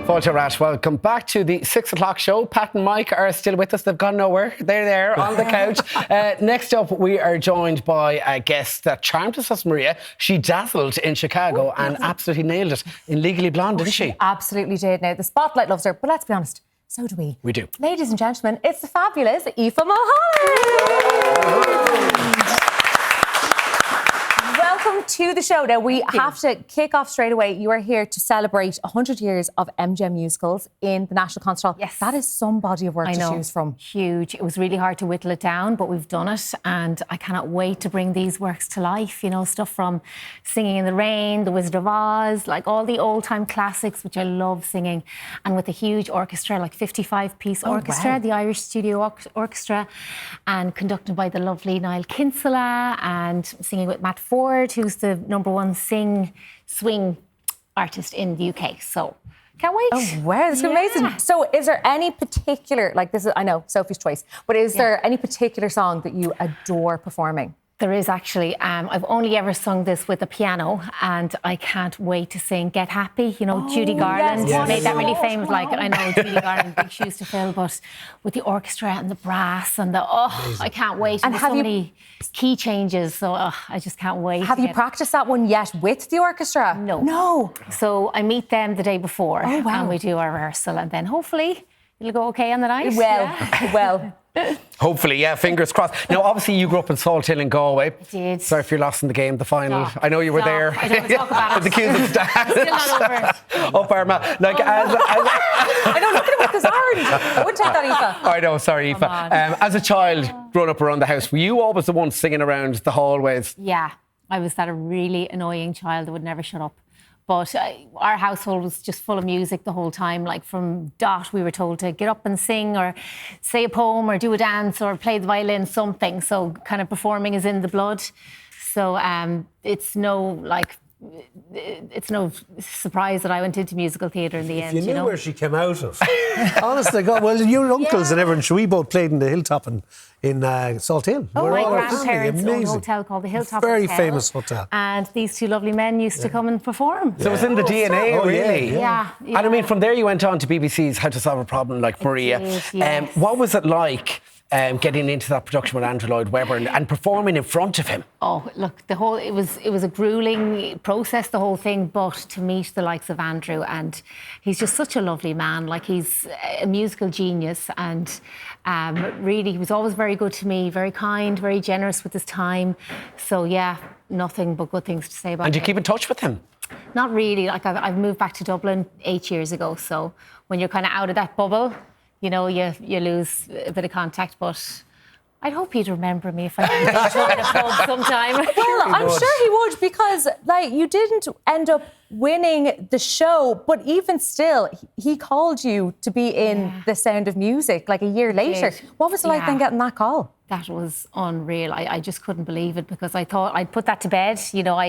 Fáilte Rash, welcome back to the 6 o'clock show. Pat and Mike are still with us. They've gone nowhere. They're there on the couch. Next up, we are joined by a guest that charmed us, Maria. She dazzled in Chicago and absolutely nailed it in Legally Blonde, didn't she? Absolutely did. Now, the spotlight loves her, but let's be honest, so do we. We do. Ladies and gentlemen, it's the fabulous Aoife Mullholland. Welcome to the show. Now, we have to kick off straight away. You are here to celebrate 100 years of MGM musicals in the National Concert Hall. Yes. That is some body of work to choose from. Huge. It was really hard to whittle it down, but we've done it. And I cannot wait to bring these works to life. You know, stuff from Singing in the Rain, The Wizard of Oz, like all the old-time classics, which I love singing. And with a huge orchestra, like 55-piece orchestra, wow. the Irish Studio Orchestra, and conducted by the lovely Niall Kinsella, and singing with Matt Ford, who's the #1 swing artist in the UK. So, can't wait. Oh, wow, that's amazing. So is there any particular, like this is, I know, Sophie's choice, but is there any particular song that you adore performing? There is actually. I've only ever sung this with a piano, and I can't wait to sing Get Happy. You know, Judy Garland made that really famous. Like, I know Judy Garland, big shoes to fill, but with the orchestra and the brass and I can't wait. And have so many key changes, so I just can't wait. Have you practiced that one yet with the orchestra? No. So I meet them the day before, and we do our rehearsal, and then hopefully it'll go okay on the night. Well. Hopefully, yeah, fingers crossed. Now, obviously, you grew up in Salt Hill in Galway. I did. Sorry if you're lost in the game, the final. I know you were there. I don't want to talk about it. The Cuban stand. Still not over it. Up Armagh. Like, I know, look at it with this orange. I wouldn't take that, Aoife. I know, sorry, Aoife. As a child, growing up around the house, were you always the one singing around the hallways? Yeah, I was that a really annoying child that would never shut up. But our household was just full of music the whole time. Like from dot, we were told to get up and sing or say a poem or do a dance or play the violin, something. So kind of performing is in the blood. So it's no surprise that I went into musical theatre in the end. You knew know where she came out of. Honestly, God, well, your uncles and everyone, we both played in the Hilltop in Salt Hill. Oh, my grandparents owned a hotel called the Hilltop Very Hotel. famous hotel. And these two lovely men used to come and perform. So it was in the DNA, really? Yeah. And I mean, from there you went on to BBC's How to Solve a Problem, like Maria. Yes. What was it like getting into that production with Andrew Lloyd Webber and performing in front of him? Oh, look, it was a grueling process, the whole thing, but to meet the likes of Andrew, and he's just such a lovely man. Like, he's a musical genius, and really, he was always very good to me, very kind, very generous with his time. So, yeah, nothing but good things to say about him. And do you keep in touch with him? Not really. Like, I've moved back to Dublin 8 years ago, so when you're kind of out of that bubble, you know, you lose a bit of contact, but I'd hope he'd remember me if I joined a pub sometime. Well, I'm sure he would, because like you didn't end up winning the show, but even still, he called you to be in The Sound of Music like a year later. What was it like then getting that call? That was unreal. I just couldn't believe it, because I thought I'd put that to bed. You know,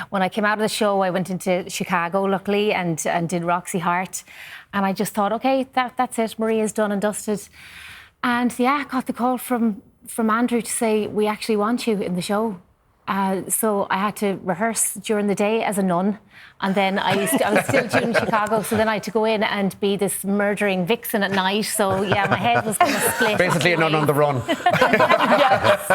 when I came out of the show, I went into Chicago, luckily, and did Roxy Hart. And I just thought, OK, that's it. Maria's done and dusted. And I got the call from Andrew to say, we actually want you in the show. So I had to rehearse during the day as a nun. And then I was still doing Chicago, so then I had to go in and be this murdering vixen at night. So, yeah, my head was kind of split. Basically a nun on the run. Yes.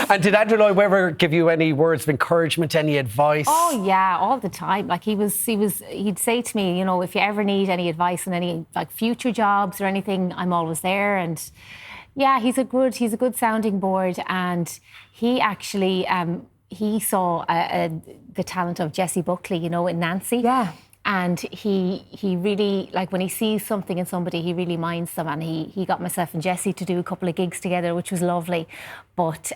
And did Andrew Lloyd Webber give you any words of encouragement, any advice? Oh, yeah, all the time. Like, he'd say to me, you know, if you ever need any advice on any, like, future jobs or anything, I'm always there. And, yeah, he's a good sounding board. And he actually... he saw the talent of Jessie Buckley, you know, in Nancy. Yeah. And he really, like, when he sees something in somebody, he really minds them. And he got myself and Jessie to do a couple of gigs together, which was lovely. But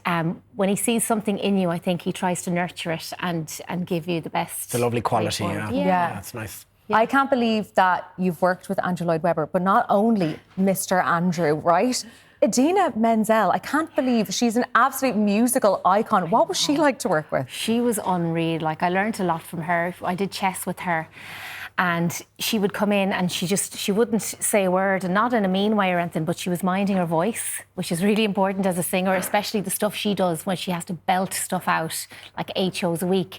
when he sees something in you, I think he tries to nurture it and give you the best. The lovely quality, yeah. That's nice. Yeah. I can't believe that you've worked with Andrew Lloyd Webber, but not only Mr. Andrew, right? Idina Menzel, I can't believe she's an absolute musical icon. What was she like to work with? She was unreal. Like, I learned a lot from her. I did chess with her. And she would come in and she wouldn't say a word, and not in a mean way or anything, but she was minding her voice, which is really important as a singer, especially the stuff she does when she has to belt stuff out like 8 shows a week.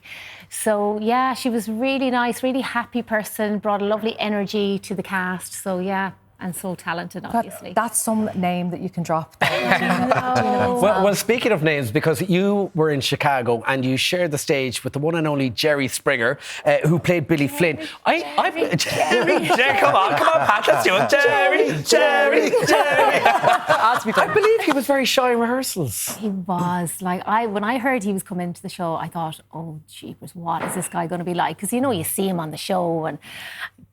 So yeah, she was really nice, really happy person, brought a lovely energy to the cast. So yeah, and so talented, obviously. That's some name that you can drop. Well, speaking of names, because you were in Chicago and you shared the stage with the one and only Jerry Springer, who played Billy Flynn. Jerry, come on, Pat, let's do it. Jerry. I believe he was very shy in rehearsals. He was. Like, when I heard he was coming into the show, I thought, oh, jeepers, what is this guy going to be like? Because, you see him on the show and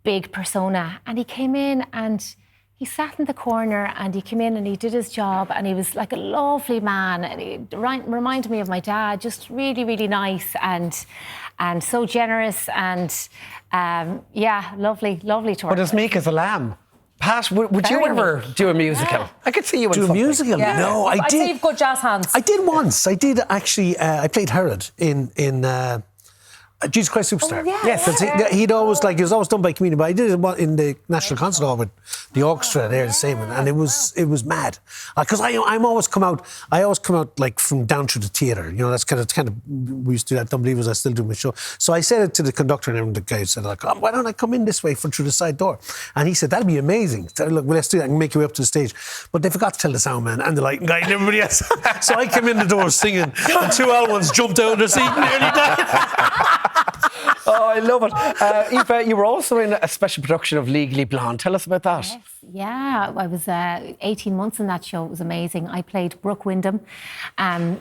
big persona. And he came in and he sat in the corner and he came in and he did his job, and he was like a lovely man, and he reminded me of my dad, just really, really nice and so generous, and lovely to work But as meek as a lamb. Pat, would you ever do a musical? Yeah. I could see you in a musical? Yeah. No, I did. I'd say you've good jazz hands. I did once. I did actually. I played Herod in Jesus Christ Superstar. Oh, yes. He was always done by comedian, but I did it in the National Concert Hall with the orchestra there, the same, and it was mad. Because I always come out like from down through the theatre. That's kind of we used to do that. Don't believe us, I still do my show. So I said it to the conductor, and the guy said, like, why don't I come in this way through the side door? And he said, that'd be amazing. So, look, well, let's do that and make your way up to the stage. But they forgot to tell the sound man and the lighting guy and everybody else. So I came in the door singing, and 2 old ones jumped out of their seat and nearly died. Oh, I love it. Aoife, you were also in a special production of Legally Blonde. Tell us about that. Yes. Yeah, I was 18 months in that show. It was amazing. I played Brooke Wyndham,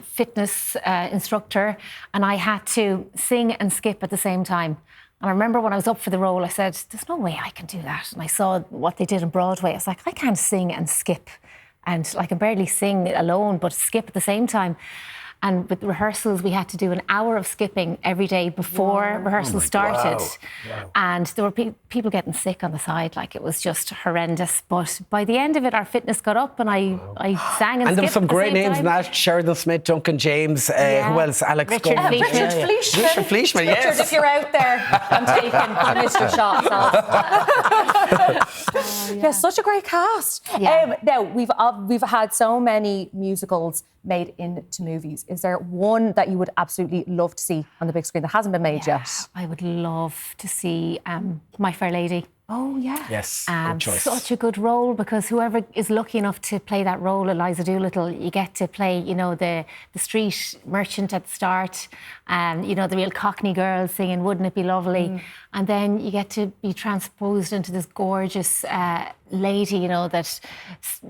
fitness instructor, and I had to sing and skip at the same time. And I remember when I was up for the role, I said, there's no way I can do that. And I saw what they did on Broadway. I was like, I can't sing and skip. And I can barely sing alone, but skip at the same time. And with rehearsals, we had to do an hour of skipping every day before rehearsal started. Wow. And there were people getting sick on the side. Like, it was just horrendous. But by the end of it, our fitness got up, and I sang and skipped. And there were some great names time. in that. Sheridan Smith, Duncan James, who else? Alex Richard Fleishman. Richard Fleishman, yes. Richard, if you're out there, I'm taking Mr. Shots off. Yeah, such a great cast. Yeah. Now, we've had so many musicals made into movies. Is there one that you would absolutely love to see on the big screen that hasn't been made yet? I would love to see My Fair Lady. Oh, yeah. Yes, good choice. Such a good role, because whoever is lucky enough to play that role, Eliza Doolittle, you get to play, the street merchant at the start, and, the real Cockney girl singing Wouldn't It Be Lovely? And then you get to be transposed into this gorgeous lady, that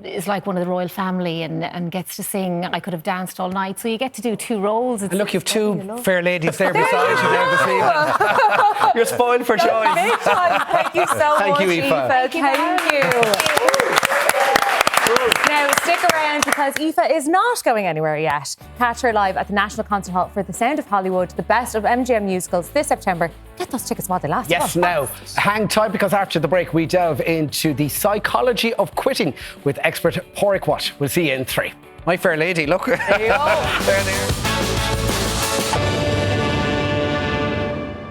is like one of the royal family and gets to sing I Could Have Danced All Night. So you get to do 2 roles. And look, you've 2 fair ladies there beside you there this evening. You're spoiled for choice. Thank you so much, Thank you, Aoife. Thank you. Now, stick around, because Aoife is not going anywhere yet. Catch her live at the National Concert Hall for The Sound of Hollywood, the best of MGM musicals this September. Get those tickets while they last. Yes, now, hang tight, because after the break, we delve into the psychology of quitting with expert Porrick Watt. We'll see you in 3. My Fair Lady, look. There you go. There.